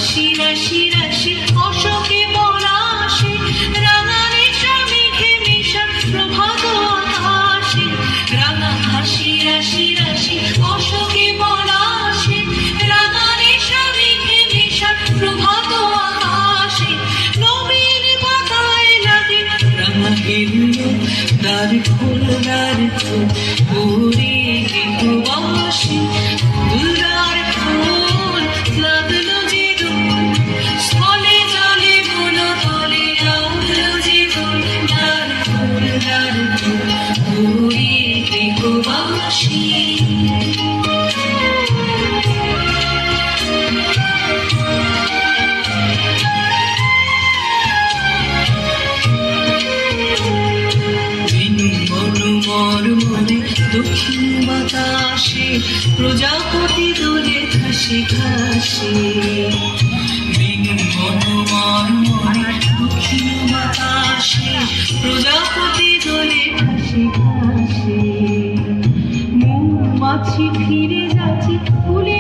হাসি রাশি রাশি অশোকে পলাশে রাঙা রেশা মেঘে মেশা প্রভাত আকাশে রাঙা হাসি রাশি রাশি অশোকে পলাশে রাঙা রেশা মেঘে মেশা প্রভাত আকাশে নবীন পাতায় লাগে রাঙা হিরো দ্বার খোল দ্বার খোল ওরে গৃহবাসী ফুলদার খোল লাগলো যে দোল স্থলে জলে বন তলে আউলো যে দোল দ্বার খোল ওরে গৃহবাসী মর্মরে দক্ষিণ বাতাসে প্রজাপতি দোলে ঘাসে ঘাসে মর্মরে দক্ষিণ বাতাসে প্রজাপতি দোলে ঘাসে ঘাসে মৌমাছি ফিরে যাচ্ছে ফুলে